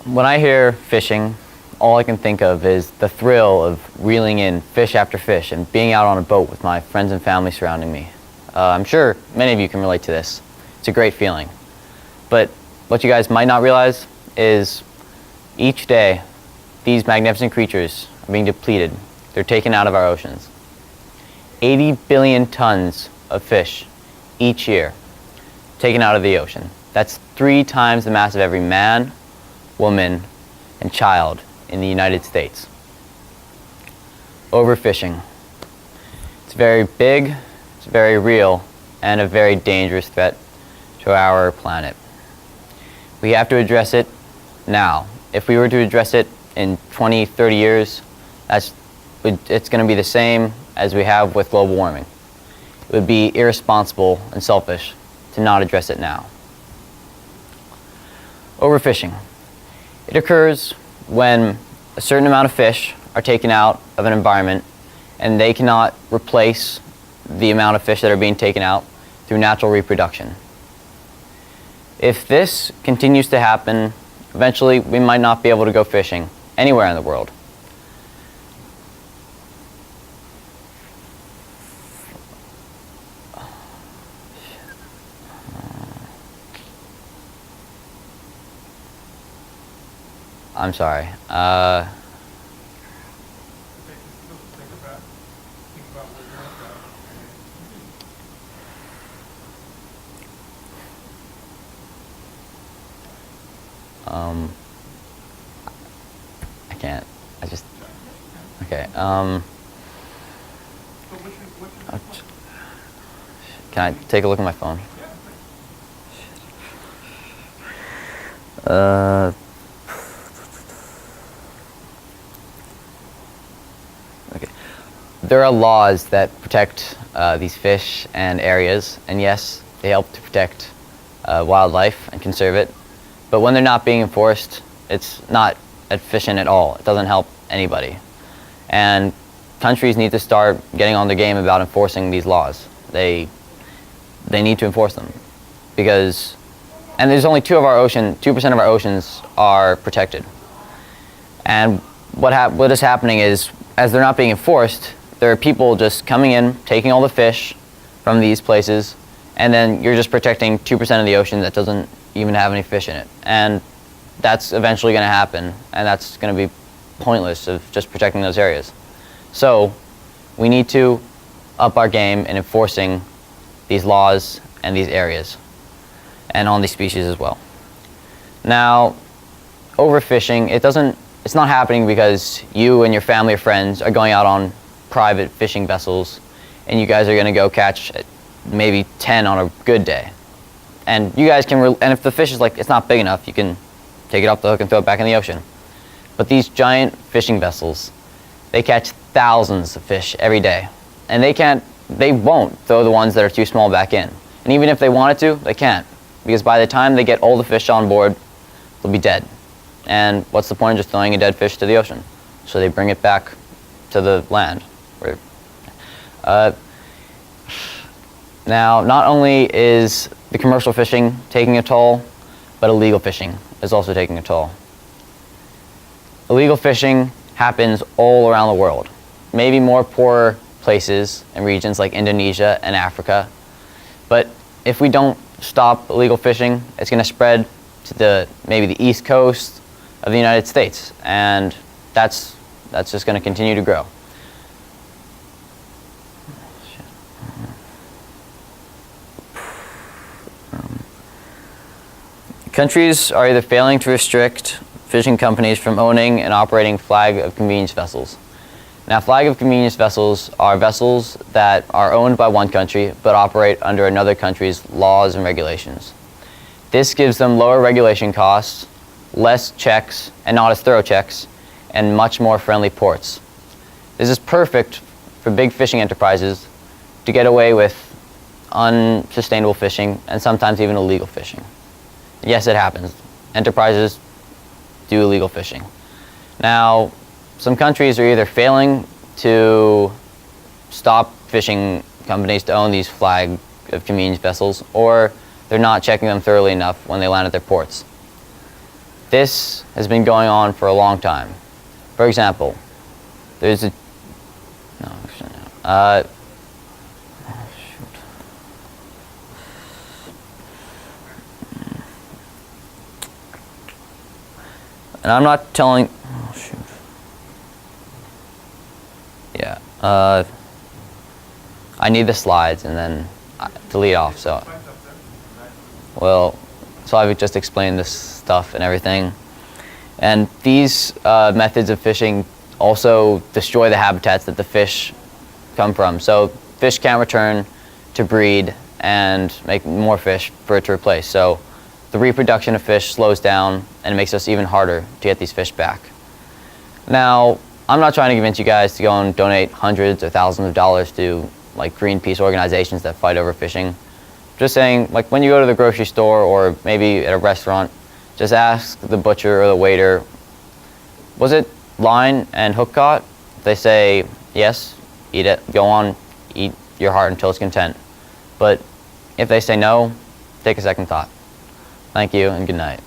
When I hear fishing, all I can think of is the thrill of reeling in fish after fish and being out on a boat with my friends and family surrounding me. I'm sure many of you can relate to this. It's a great feeling. But what you guys might not realize is each day, these magnificent creatures are being depleted. They're taken out of our oceans. 80 billion tons of fish each year taken out of the ocean. That's 3 times the mass of every man, woman, and child in the United States. Overfishing. It's very big, it's very real, and a very dangerous threat to our planet. We have to address it now. If we were to address it in 20, 30 years, it's going to be the same as we have with global warming. It would be irresponsible and selfish to not address it now. Overfishing. It occurs when a certain amount of fish are taken out of an environment and they cannot replace the amount of fish that are being taken out through natural reproduction. If this continues to happen, eventually we might not be able to go fishing anywhere in the world. I'm sorry. I can't. Okay. Can I take a look at my phone? Okay. There are laws that protect these fish and areas, and yes, they help to protect wildlife and conserve it. But when they're not being enforced, it's not efficient at all. It doesn't help anybody. And countries need to start getting on the game about enforcing these laws. They need to enforce them because, and there's only 2% of our oceans are protected. And what is happening is, as they're not being enforced, there are people just coming in, taking all the fish from these places, and then you're just protecting 2% of the ocean that doesn't even have any fish in it. And that's eventually going to happen, and that's going to be pointless of just protecting those areas. So we need to up our game in enforcing these laws and these areas, and on these species as well. Now, overfishing, it's not happening because you and your family or friends are going out on private fishing vessels, and you guys are going to go catch maybe 10 on a good day. And you guys can, and if the fish is it's not big enough, you can take it off the hook and throw it back in the ocean. But these giant fishing vessels, they catch thousands of fish every day. And they won't throw the ones that are too small back in. And even if they wanted to, they can't. Because by the time they get all the fish on board, they'll be dead. And what's the point of just throwing a dead fish to the ocean? So they bring it back to the land. Now, not only is the commercial fishing taking a toll, but illegal fishing is also taking a toll. Illegal fishing happens all around the world. Maybe more poorer places and regions like Indonesia and Africa. But if we don't stop illegal fishing, it's going to spread to maybe the East Coast of the United States, and that's just going to continue to grow. Countries are either failing to restrict fishing companies from owning and operating flag of convenience vessels. Now, flag of convenience vessels are vessels that are owned by one country but operate under another country's laws and regulations. This gives them lower regulation costs, less checks, and not as thorough checks, and much more friendly ports. This is perfect for big fishing enterprises to get away with unsustainable fishing and sometimes even illegal fishing. Yes, it happens. Enterprises do illegal fishing. Now, some countries are either failing to stop fishing companies to own these flag of convenience vessels, or they're not checking them thoroughly enough when they land at their ports. this has been going on for a long time. For example, there's a no, actually no. Oh, shoot. And I'm not telling. Oh shoot. Yeah. I need the slides and then to lead off. So, well, so I've just explained this stuff and everything. And these methods of fishing also destroy the habitats that the fish come from. So fish can't return to breed and make more fish for it to replace. So the reproduction of fish slows down and it makes us even harder to get these fish back. Now, I'm not trying to convince you guys to go and donate hundreds or thousands of dollars to like Greenpeace organizations that fight over fishing. Just saying, like when you go to the grocery store or maybe at a restaurant, just ask the butcher or the waiter, was it line and hook caught? If they say yes, eat it. Go on, eat your heart until it's content. But if they say no, take a second thought. Thank you and good night.